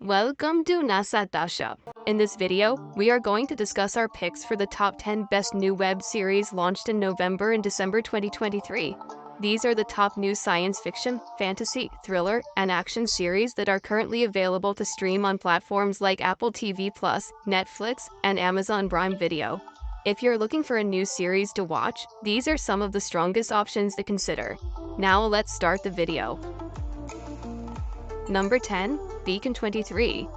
Welcome to Tasha. In this video, we are going to discuss our picks for the top 10 best new web series launched in November and December 2023. These are the top new science fiction, fantasy, thriller, and action series that are currently available to stream on platforms like Apple TV+, Netflix, and Amazon Prime Video. If you're looking for a new series to watch, these are some of the strongest options to consider. Now let's start the video. Number 10, Beacon 23.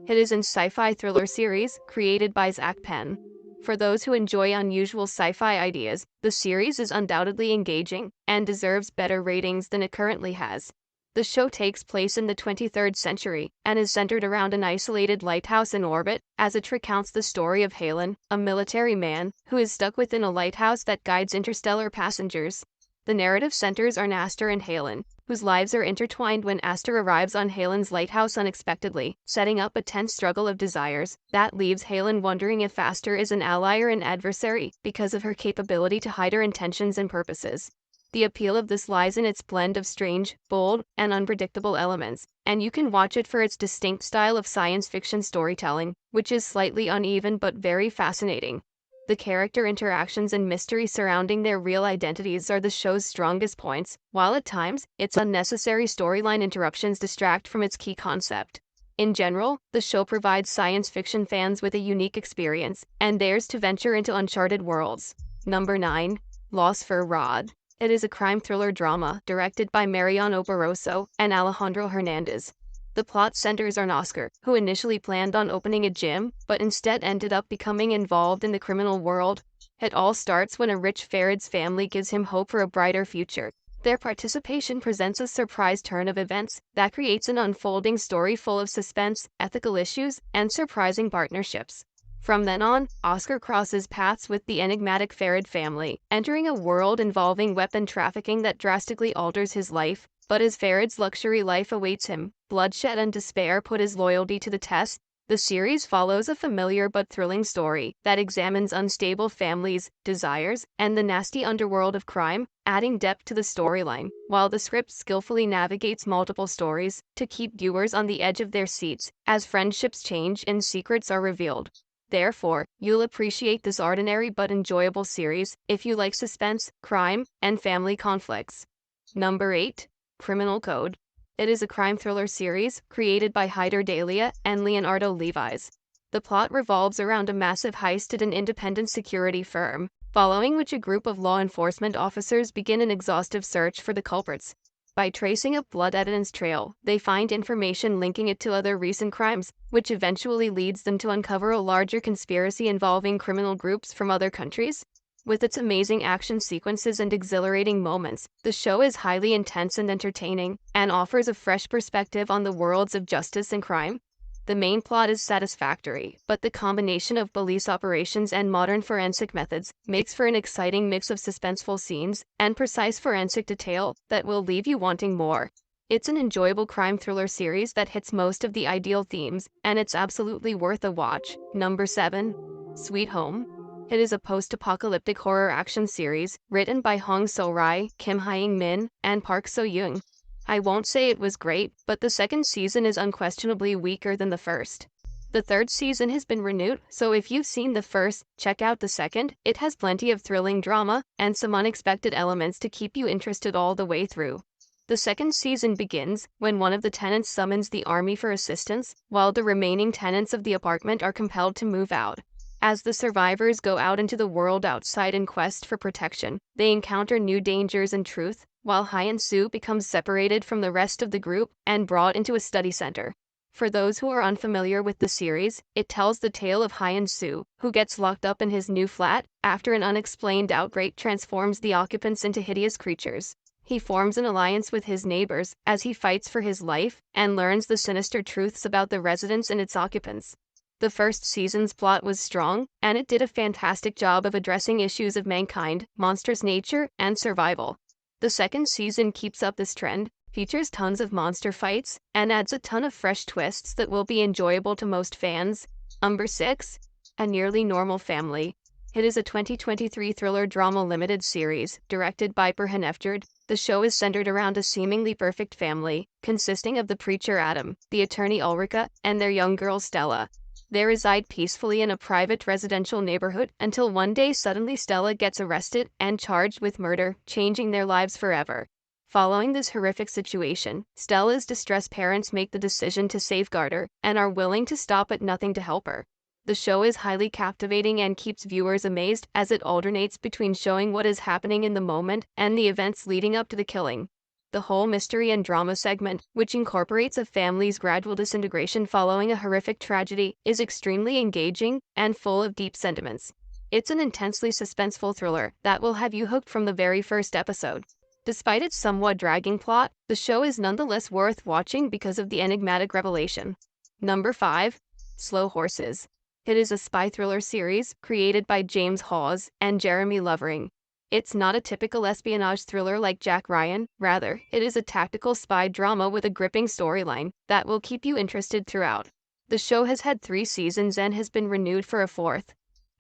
It is an sci-fi thriller series created by Zach Penn. For those who enjoy unusual sci-fi ideas, the series is undoubtedly engaging and deserves better ratings than it currently has. The show takes place in the 23rd century and is centered around an isolated lighthouse in orbit, as it recounts the story of Halen, a military man who is stuck within a lighthouse that guides interstellar passengers. The narrative centers on Aster and Halen, whose lives are intertwined when Aster arrives on Halen's lighthouse unexpectedly, setting up a tense struggle of desires that leaves Halen wondering if Aster is an ally or an adversary because of her capability to hide her intentions and purposes. The appeal of this lies in its blend of strange, bold, and unpredictable elements, and you can watch it for its distinct style of science fiction storytelling, which is slightly uneven but very fascinating. The character interactions and mystery surrounding their real identities are the show's strongest points, while at times, its unnecessary storyline interruptions distract from its key concept. In general, the show provides science fiction fans with a unique experience, and dares to venture into uncharted worlds. Number 9. Los for Rod. It is a crime thriller drama directed by Mariano Barroso and Alejandro Hernandez. The plot centers on Oscar, who initially planned on opening a gym, but instead ended up becoming involved in the criminal world. It all starts when a rich Farad's family gives him hope for a brighter future. Their participation presents a surprise turn of events that creates an unfolding story full of suspense, ethical issues, and surprising partnerships. From then on, Oscar crosses paths with the enigmatic Farad family, entering a world involving weapon trafficking that drastically alters his life. But as Farad's luxury life awaits him, bloodshed and despair put his loyalty to the test. The series follows a familiar but thrilling story that examines unstable families, desires, and the nasty underworld of crime, adding depth to the storyline, while the script skillfully navigates multiple stories to keep viewers on the edge of their seats as friendships change and secrets are revealed. Therefore, you'll appreciate this ordinary but enjoyable series if you like suspense, crime, and family conflicts. Number 8. Criminal Code. It is a crime thriller series created by Hyder Dalia and Leonardo Levis. The plot revolves around a massive heist at an independent security firm, following which a group of law enforcement officers begin an exhaustive search for the culprits. By tracing a blood evidence trail, they find information linking it to other recent crimes, which eventually leads them to uncover a larger conspiracy involving criminal groups from other countries. With its amazing action sequences and exhilarating moments, the show is highly intense and entertaining, and offers a fresh perspective on the worlds of justice and crime. The main plot is satisfactory, but the combination of police operations and modern forensic methods makes for an exciting mix of suspenseful scenes and precise forensic detail that will leave you wanting more. It's an enjoyable crime thriller series that hits most of the ideal themes, and it's absolutely worth a watch. Number 7. Sweet Home. It is a post-apocalyptic horror action series written by Hong So-rai, Kim Hyung-min, and Park So-young. I won't say it was great, but the second season is unquestionably weaker than the first. The third season has been renewed, so if you've seen the first, check out the second. It has plenty of thrilling drama and some unexpected elements to keep you interested all the way through. The second season begins when one of the tenants summons the army for assistance, while the remaining tenants of the apartment are compelled to move out. As the survivors go out into the world outside in quest for protection, they encounter new dangers and truth, while Hyun-soo becomes separated from the rest of the group and brought into a study center. For those who are unfamiliar with the series, it tells the tale of Hyun-soo, who gets locked up in his new flat after an unexplained outbreak transforms the occupants into hideous creatures. He forms an alliance with his neighbors as he fights for his life and learns the sinister truths about the residence and its occupants. The first season's plot was strong, and it did a fantastic job of addressing issues of mankind, monstrous nature, and survival. The second season keeps up this trend, features tons of monster fights, and adds a ton of fresh twists that will be enjoyable to most fans. Number 6. A Nearly Normal Family. It is a 2023 thriller drama limited series, directed by Perhan Efjord. The show is centered around a seemingly perfect family, consisting of the preacher Adam, the attorney Ulrika, and their young girl Stella. They reside peacefully in a private residential neighborhood until one day suddenly Stella gets arrested and charged with murder, changing their lives forever. Following this horrific situation, Stella's distressed parents make the decision to safeguard her and are willing to stop at nothing to help her. The show is highly captivating and keeps viewers amazed as it alternates between showing what is happening in the moment and the events leading up to the killing. The whole mystery and drama segment, which incorporates a family's gradual disintegration following a horrific tragedy, is extremely engaging and full of deep sentiments. It's an intensely suspenseful thriller that will have you hooked from the very first episode. Despite its somewhat dragging plot, the show is nonetheless worth watching because of the enigmatic revelation. Number 5. Slow Horses. It is a spy thriller series created by James Hawes and Jeremy Lovering. It's not a typical espionage thriller like Jack Ryan, rather, it is a tactical spy drama with a gripping storyline that will keep you interested throughout. The show has had 3 seasons and has been renewed for a 4th.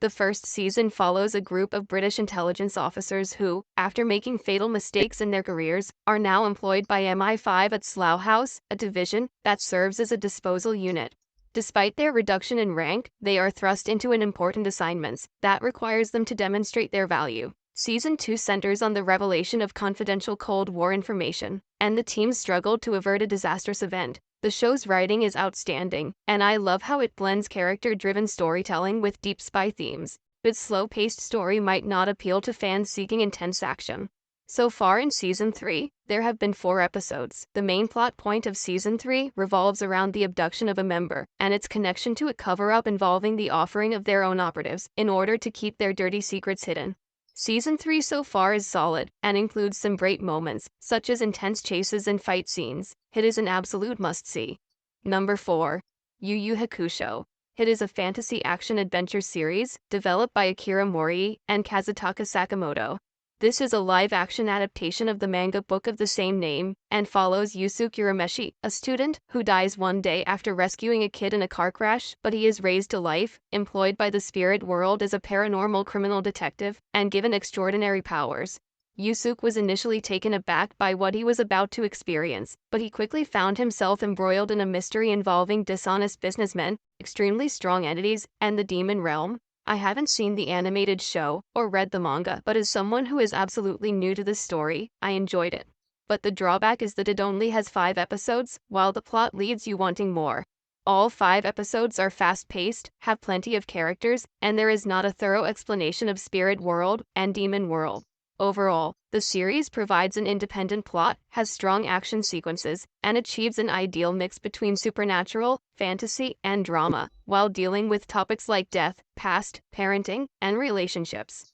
The first season follows a group of British intelligence officers who, after making fatal mistakes in their careers, are now employed by MI5 at Slough House, a division that serves as a disposal unit. Despite their reduction in rank, they are thrust into an important assignment that requires them to demonstrate their value. Season 2 centers on the revelation of confidential Cold War information, and the team's struggle to avert a disastrous event. The show's writing is outstanding, and I love how it blends character-driven storytelling with deep spy themes. Its slow-paced story might not appeal to fans seeking intense action. So far in Season 3, there have been 4 episodes. The main plot point of Season 3 revolves around the abduction of a member, and its connection to a cover-up involving the offering of their own operatives in order to keep their dirty secrets hidden. Season 3 so far is solid, and includes some great moments, such as intense chases and fight scenes. It is an absolute must-see. Number 4. Yu Yu Hakusho. It is a fantasy action-adventure series, developed by Akira Mori and Kazutaka Sakamoto. This is a live-action adaptation of the manga book of the same name, and follows Yusuke Urameshi, a student who dies one day after rescuing a kid in a car crash, but he is raised to life, employed by the spirit world as a paranormal criminal detective, and given extraordinary powers. Yusuke was initially taken aback by what he was about to experience, but he quickly found himself embroiled in a mystery involving dishonest businessmen, extremely strong entities, and the demon realm. I haven't seen the animated show or read the manga, but as someone who is absolutely new to this story, I enjoyed it. But the drawback is that it only has 5 episodes, while the plot leaves you wanting more. All 5 episodes are fast-paced, have plenty of characters, and there is not a thorough explanation of spirit world and demon world. Overall, the series provides an independent plot, has strong action sequences, and achieves an ideal mix between supernatural, fantasy, and drama, while dealing with topics like death, past, parenting, and relationships.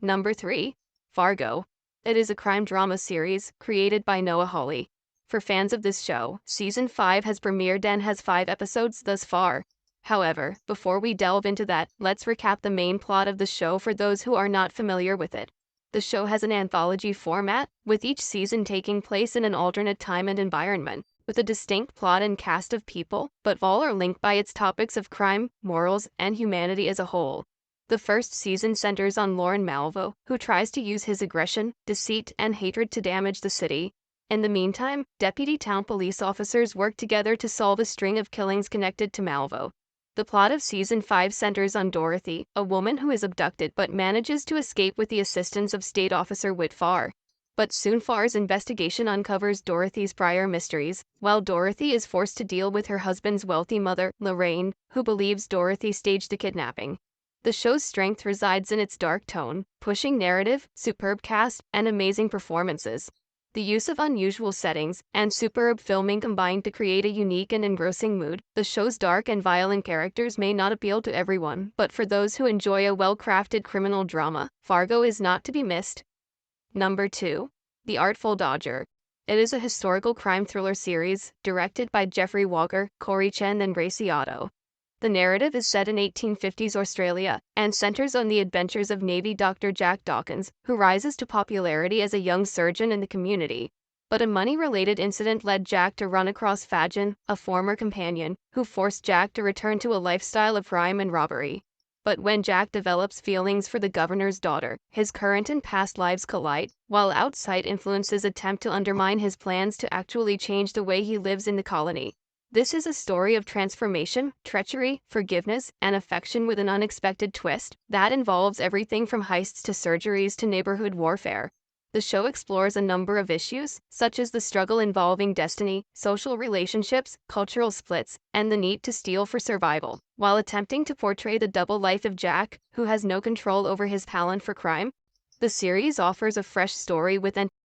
Number 3. Fargo. It is a crime drama series created by Noah Hawley. For fans of this show, Season 5 has premiered and has 5 episodes thus far. However, before we delve into that, let's recap the main plot of the show for those who are not familiar with it. The show has an anthology format, with each season taking place in an alternate time and environment, with a distinct plot and cast of people, but all are linked by its topics of crime, morals, and humanity as a whole. The first season centers on Lauren Malvo, who tries to use his aggression, deceit, and hatred to damage the city. In the meantime, deputy town police officers work together to solve a string of killings connected to Malvo. The plot of Season 5 centers on Dorothy, a woman who is abducted but manages to escape with the assistance of State Officer Whit Farr. But soon Farr's investigation uncovers Dorothy's prior mysteries, while Dorothy is forced to deal with her husband's wealthy mother, Lorraine, who believes Dorothy staged the kidnapping. The show's strength resides in its dark tone, pushing narrative, superb cast, and amazing performances. The use of unusual settings and superb filming combine to create a unique and engrossing mood. The show's dark and violent characters may not appeal to everyone, but for those who enjoy a well-crafted criminal drama, Fargo is not to be missed. Number 2. The Artful Dodger. It is a historical crime thriller series, directed by Jeffrey Walker, Corey Chen, and Racy Otto. The narrative is set in 1850s Australia, and centers on the adventures of Navy Dr. Jack Dawkins, who rises to popularity as a young surgeon in the community. But a money-related incident led Jack to run across Fajan, a former companion, who forced Jack to return to a lifestyle of crime and robbery. But when Jack develops feelings for the governor's daughter, his current and past lives collide, while outside influences attempt to undermine his plans to actually change the way he lives in the colony. This is a story of transformation, treachery, forgiveness, and affection with an unexpected twist that involves everything from heists to surgeries to neighborhood warfare. The show explores a number of issues, such as the struggle involving destiny, social relationships, cultural splits, and the need to steal for survival, while attempting to portray the double life of Jack, who has no control over his talent for crime. The series offers a fresh story with